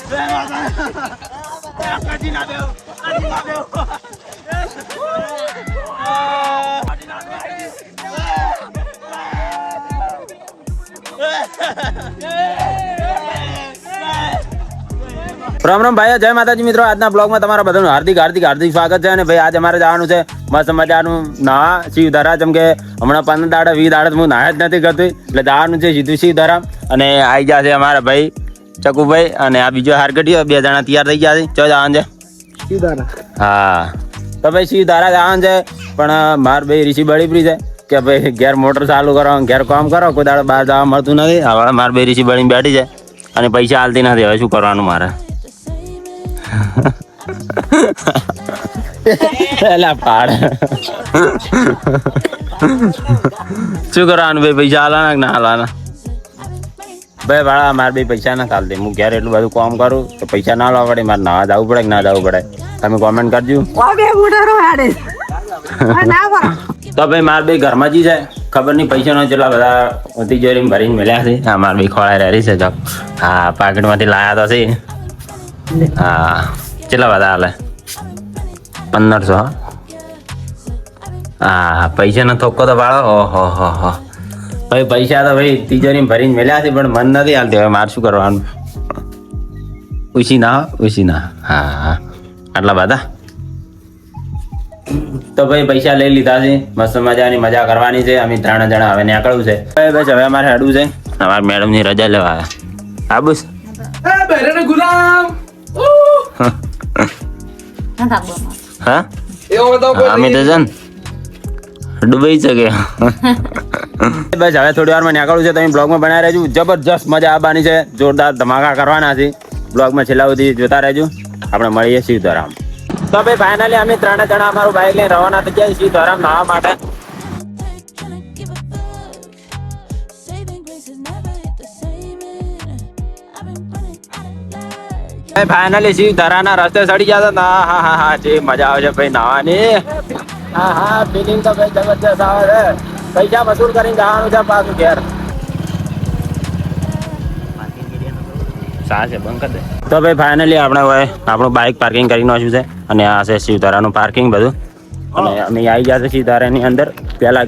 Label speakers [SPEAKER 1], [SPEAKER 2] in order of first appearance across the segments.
[SPEAKER 1] રામ રામ ભાઈ, જય માતાજી મિત્રો. આજના બ્લોગમાં તમારા બધાનું હાર્દિક હાર્દિક હાર્દિક સ્વાગત છે. અને ભાઈ આજે અમારે જવાનું છે મસ્ત મજાનું નાવા શિવધારા. જેમ કે હમણાં 15 દાડા 20 દાડા હું નાયા જ નથી કરતી, એટલે જવાનું છે સીધું શિવધારા. અને આવી ગયા છે અમારા ભાઈ ચકુભાઈ અને આ બીજો હારગઢીઓ, 2 જણા તૈયાર થઈ ગયા છે. ચો જવાનું છે શિવધારા. હા તો ભાઈ શિવધારા જવાનું છે, પણ મારા ભાઈ ઋષિ બળીપરી છે કે ભાઈ ઘેર મોટર ચાલુ કરો, ઘેર કામ કરો, કોઈ દાડો બહાર જવા મળતું નથી. હવે મારા ભાઈ ઋષિ બળીને બેઠી છે અને પૈસા હાલતી નથી. હવે શું કરવાનું મારે? શું કરવાનું ભાઈ? પૈસા હાલવાના કે ના હાલવાના? ભાઈ ભાડા મારે ભાઈ પૈસા ના ચાલતી. હું ક્યારે એટલું બધું કામ કરું તો પૈસા ના લાવવા પડે. મારે નાવા જવું પડે કે ના જવું પડે? તમે કોમેન્ટ કરજો. તો ભાઈ મારે ભાઈ ઘરમાં જ છે, ખબર નહીં પૈસા નો જેટલા બધા તિજોરી ભરીને મળ્યા છે. હા મારે ભાઈ ખોળાઈ રહી છે. હા પાકીટમાંથી લાયા તો છે. હા કેટલા બધા હાલે? 1500. હા પૈસા નો થોકો તો ભાડો. ઓહો હો હો ભાઈ પૈસા તો ભાઈ તિજોરી ભરીને મળ્યા છે, પણ મન નથી હાલતી. હવે મારે શું કરવાનું? ઉસી ના. હા આટલા બધા તો ભાઈ પૈસા લઈ લીધા છે. મસ્ત મજાની મજા કરવાની છે. અમે 3 જણા હવે નીકળવું છે. બસ હવે અમારે હેડવું છે. અમારા મેડમ ની રજા લેવા આવ્યા. આબુસ ગુલામ. હા અમે તો જન ડૂબાઈ શકે. બસ હવે થોડી વારમાં નીકળવું છે. તમે બ્લોગમાં બનાવી રહેજો. જબરજસ્ત મજા આવવાની છે. જોરદાર ધમાકા કરવાના છે. બ્લોગમાં છેલ્લા સુધી જોતા રહેજો. આપણે મળીએ શિવધારામ. તો ભાઈ ફાઇનલી અમે 3 જણા અમારું બાઇક લઈને રવાના થઈ ગયા શિવધારામ નાવા માટે. ફાઇનલી શિવધારાના રસ્તે ચડી ગયા હતા. હા જે મજા આવે છે ભાઈ નાવાની. હા ફિલિંગ તો ભાઈ જબરજસ્ત આવે છે. પૈસા વસૂલ કરીને જવાનું છે પાછું ઘેર. તો ભાઈ ફાઇનલી આપણે હવે આપણું બાઇક પાર્કિંગ કરી નાખ્યું છે. અને આ છે શિવધારાનું પાર્કિંગ બધું. અને અમે આવી ગયા છે શિવધારાની અંદર. પહેલા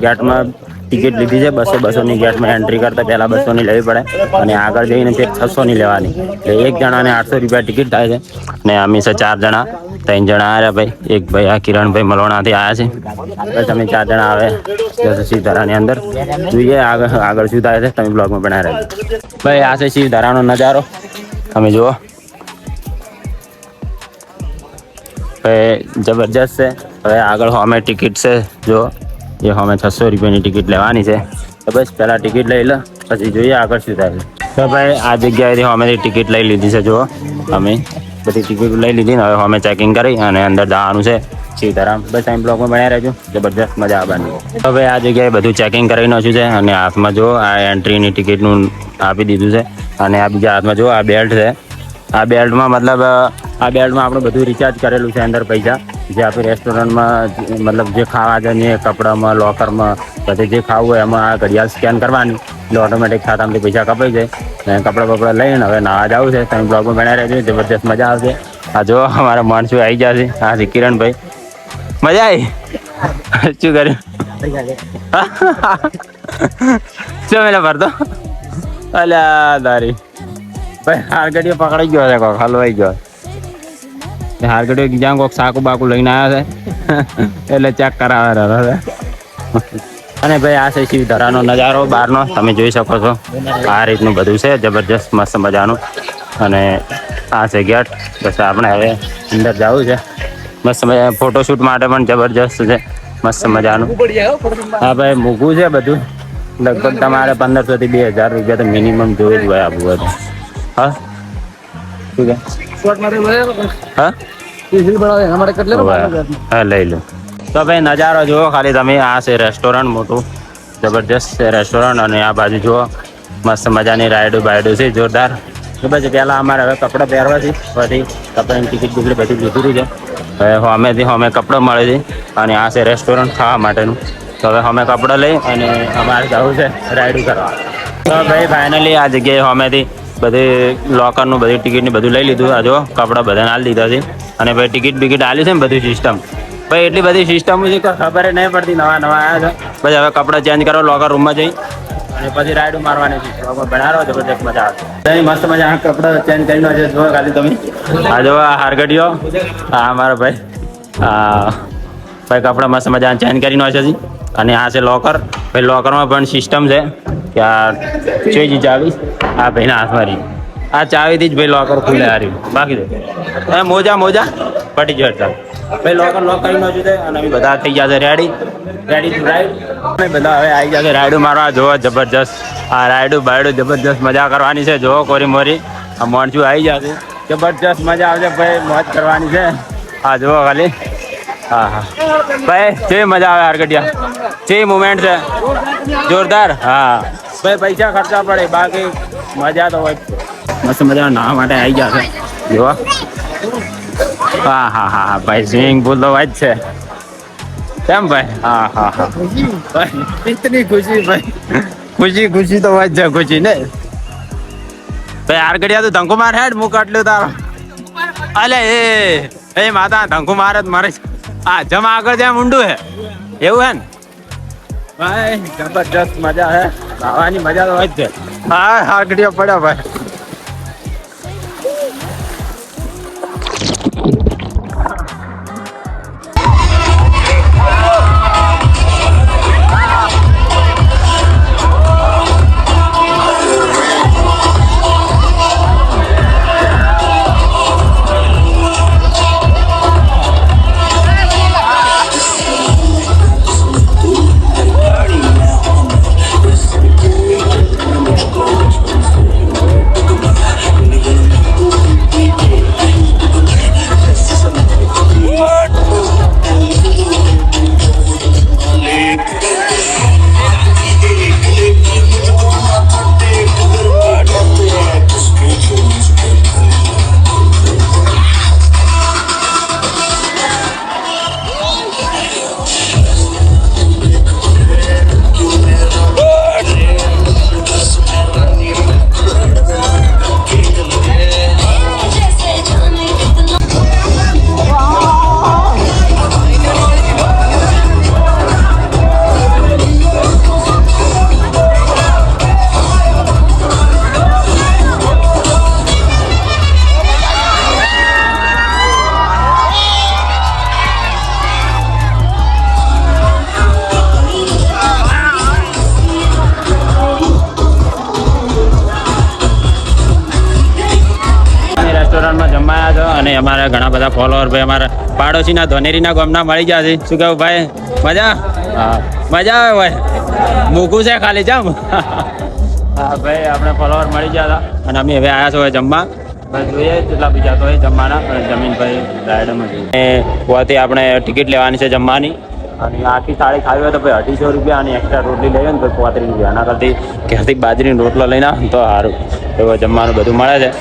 [SPEAKER 1] ગેટમાં ટિકિટ લીધી છે. 200ની ગેટમાં એન્ટ્રી કરતા પહેલા 200ની લેવી પડે. અને આગળ જઈને 600ની લેવાની. એટલે એક જણાને 800 રૂપિયા ટિકિટ થાય છે. અને અમે છે 4 જણા. 3 જણા આવ્યા ભાઈ. એક ભાઈ આ કિરણભાઈ મલોણાથી આવ્યા છે. બસ અમે 4 જણા આવે શિવધારાની અંદર. જોઈએ આગળ શું થાય છે. તમે બ્લોગમાં બનાવી રહેજો. ભાઈ આ છે શિવધારાનો નજારો, તમે જુઓ. ભાઈ જબરજસ્ત છે. હવે આગળ અમે ટિકિટ છે જો એ અમે 600 રૂપિયાની ટિકિટ લેવાની છે. તો બસ પહેલાં ટિકિટ લઈ લો, પછી જોઈએ આગળ શું થાય. તો ભાઈ આ જગ્યાએથી અમે ટિકિટ લઈ લીધી છે. જુઓ અમે બધી ટિકિટ લઈ લીધી ને હવે અમે ચેકિંગ કરી અને અંદર જવાનું છે શિવધારામ. બસ ટાઈમ બ્લોકમાં બનાવી રહેજો. જબરજસ્ત મજા આવવાની. તો ભાઈ આ જગ્યાએ બધું ચેકિંગ કરી નાખ્યું છે. અને હાથમાં જો આ એન્ટ્રીની ટિકિટનું આપી દીધું છે. અને આ બીજા હાથમાં જો આ બેલ્ટ છે. આ બેલ્ટમાં મતલબ આ બેલ્ટમાં આપણે બધું રિચાર્જ કરેલું છે. અંદર પૈસા જે આપણે રેસ્ટોરન્ટમાં મતલબ જે ખાવા જઈએ, કપડામાં, લોકરમાં, બધે જે ખાવું હોય એમાં આ ઘડિયાળ સ્કેન કરવાની એટલે ઓટોમેટિક ખાતામાંથી પૈસા કપાઈ જાય. અને કપડાં લઈને હવે નાવા જવું છે. તમે બ્લોગમાં બનાવી રહેજો. જબરજસ્ત મજા આવશે. આ જો અમારા માણસો આવી ગયા છે. હા છે કિરણભાઈ. મજા આવી? શું કર્યું? શું મેલા ભરતો? અલ્યા તારી ભાઈ હારગડીઓ પકડાઈ ગયો છે. કોક હલવાઈ ગયો. હારગડીઓ જ્યાં કોક સાકુ બાકુ લઈને આવ્યા છે એટલે ચેક કરાવે છે. અને ભાઈ આ છે શિવધારાનો નજારો બહારનો, તમે જોઈ શકો છો. આ રીતનું બધું છે. જબરજસ્ત મસ્ત મજાનું. અને આ છે ગેટ. બસ આપણે હવે અંદર જવું છે. મસ્ત મજા ફોટોશૂટ માટે પણ જબરજસ્ત છે. મસ્ત મજાનું. હા ભાઈ મૂકવું છે બધું. લગભગ તમારે 1500 થી 2000 રૂપિયા તો મિનિમમ જોઈ જ હોય આપવું હોય તો. હા શું કે હા લઈ લો. તો ભાઈ નજારો જુઓ ખાલી તમે. આ છે રેસ્ટોરન્ટ મોટું જબરજસ્ત છે રેસ્ટોરન્ટ. અને આ બાજુ જુઓ મસ્ત મજાની રાઈડો બાઈડો છે જોરદાર. તો પછી પહેલાં અમારે હવે કપડાં પહેરવા છે. પછી કપડાની ટિકિટ બિકિટ બધી લીધી છે. હવે અમે કપડાં મળે છે. અને આ છે રેસ્ટોરન્ટ ખાવા માટેનું. તો હવે અમે કપડાં લઈ અને અમારે જવું છે રાઈડ કરવા. તો ભાઈ ફાઇનલી આ જગ્યાએ અમેથી બધી લોકરનું બધી ટિકિટની બધું લઈ લીધું. આ જો કપડાં બધાને આલી દીધા છે. અને ભાઈ ટિકિટ બિકિટ આલી છે ને બધી સિસ્ટમ. ભાઈ એટલી બધી સિસ્ટમ છે કે ખબર નહીં પડતી. નવા આવ્યા છે. પછી હવે કપડાં ચેન્જ કરો લોકર રૂમમાં જઈ અને પછી રાઈડ મારવાની છે. બનાવો જબરજસ્ત મજા આવે. મસ્ત મજા કપડાં ચેન્જ કરીને જો ખાલી તમે આ જો આ હારગડીઓ. હા મારો ભાઈ ભાઈ કપડાં મસ્ત મજા ચેન્જ કરીને હોય છે. અને આ છે લોકર. ભાઈ લોકરમાં પણ સિસ્ટમ છે કે આ જોઈ ચાવી આ ભાઈના હાથમાં રહી. આ ચાવીથી જ ભાઈ લોકર ખુલે હાર્યું. બાકી દે મોજા પટી જતા ભાઈ લોકર લોક કરીને છે. અને અમે બધા થઈ ગયા છે રેડી ટુ રાઈડ. અમે બધા હવે આવી ગયા છે રાઈડ મારવા. જોવો જબરજસ્ત આ રાઈડ જબરજસ્ત મજા કરવાની છે. જોવો કોરી મોરી આ મોણસું આવી ગયા છે. જબરજસ્ત મજા આવશે ભાઈ. મોજ કરવાની છે. હા જુઓ ખાલી હા ભાઈ જે મજા આવે હારગડિયા. જે મુમેન્ટ છે જોરદાર. હા ભાઈ પૈસા ખર્ચા પડે બાકી મજા તો હોય. મસ્ત મજા નાવા માટે આવી ગયા છે. જુઓ હા ભાઈ સ્વિમિંગ પુલ તો હોય જ છે. કેમ ભાઈ? હા ભાઈ ઇતની ખુશી ભાઈ ખુશી તો હોય જ છે. ખુશી ને ભાઈ હારગડિયા તું ધંકુ માર હેડ મુક આટલું તારો. અલે એ માતા ધંકુ મારે જ મારે. હા જમા આગળ જ્યાં ઊંડું હે એવું હે ને ભાઈ. જબરજસ્ત મજા હે. ખાવાની મજા તો હોય જ છે. હા હારગડીઓ પડ્યો ભાઈ. અને અમારા ઘણા બધા ફોલોઅર ભાઈ અમારા પાડોશીના ધોનેરીના ગામના મળી ગયા છે. શું કહું ભાઈ મજા? હા મજા આવે ભાઈ. મૂકું છે ખાલી જમ. હા ભાઈ આપણે ફોલોઅર મળી ગયા હતા અને અમે હવે આવ્યા છો જમવા. ભાઈ જોઈએ કેટલા બીજા તો જમવાના. જમીન ભાઈ રાઈડમાં પોતે આપણે ટિકિટ લેવાની છે જમવાની. અને આખી થાળી ખાવી હોય તો ભાઈ 250 રૂપિયા. અને એક્સ્ટ્રા રોટલી લઈએ ને તો 35 રૂપિયા. આના કરતી ઘેરથી બાજરીનો રોટલો લઈને તો સારું. એવું જમવાનું બધું મળે છે.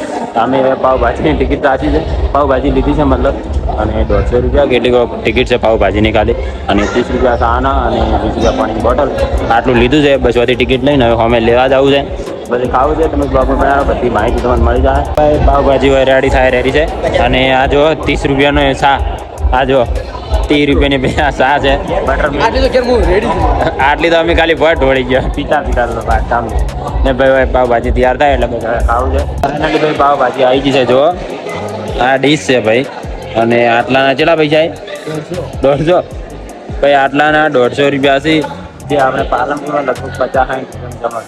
[SPEAKER 1] અમે હવે પાવભાજીની ટિકિટ રાખી છે. પાવભાજી લીધી છે મતલબ. અને 150 રૂપિયા કેટલી ટિકિટ છે પાવભાજીની ખાલી. અને 30 રૂપિયા ખાવાના અને 20 રૂપિયા પાણીની બોટલ. આટલું લીધું છે. બસ બધી ટિકિટ લઈને હવે અમે લેવા જવું છે. બધી ખાવું છે તમે બ્લોગમાં બનાવો. બધી માહિતી તમને મળી જાય. ભાઈ પાવભાજી હોય રેડી છે. અને આ જો 30 રૂપિયાનો શા. આ જો 30 રૂપિયાની બે શા છે. આટલી તો અમે ખાલી ભટ ઢોળી ગયા પીતા બાર કામ ને ભાઈ પાવભાજી તૈયાર થાય એટલે બધા ખાવું છે. ભાઈ પાવભાજી આવી ગઈ છે. જો આ ડીશ છે ભાઈ. અને આટલાના કેટલા પૈસા? 150. ભાઈ આટલાના 150 રૂપિયા છે. જે આપણે પાલનપુરમાં લગભગ 50-60 જમા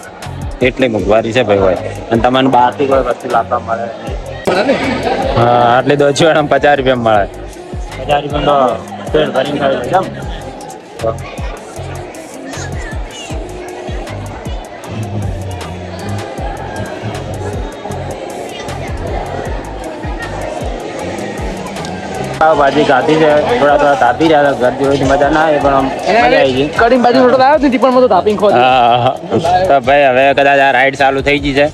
[SPEAKER 1] એટલી મોંઘવારી છે ભાઈ હોય. અને તમને બહારથી કોઈ વસ્તુ લાવવા મળે. હા આટલી દોચીવાળામાં 50 રૂપિયા મળે. 50 રૂપિયા તો પેટ ભરીને ખાઈ લે. પાવભાજી ખાધી છે. થોડા તાપી રહ્યા હતા. ઘર જેવી મજા ના આવે પણ મજા આવી ગઈ.
[SPEAKER 2] કઢી ભાજી રોટલો આવ્યો હતી પણ મને તાપીને ખોદી.
[SPEAKER 1] તો ભાઈ હવે કદાચ આ રાઈડ ચાલુ થઈ ગઈ છે.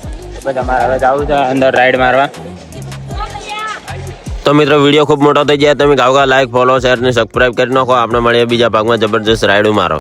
[SPEAKER 1] પછી અમારે હવે જવું છે અંદર રાઈડ મારવા.
[SPEAKER 3] તો મિત્રો વિડીયો ખૂબ મોટો થઈ જાય. તમે ગાવ લાઈક ફોલો શેર ને સબસ્ક્રાઇબ કરી નાખો. આપણે મળીએ બીજા ભાગમાં જબરજસ્ત રાઈડ મારો.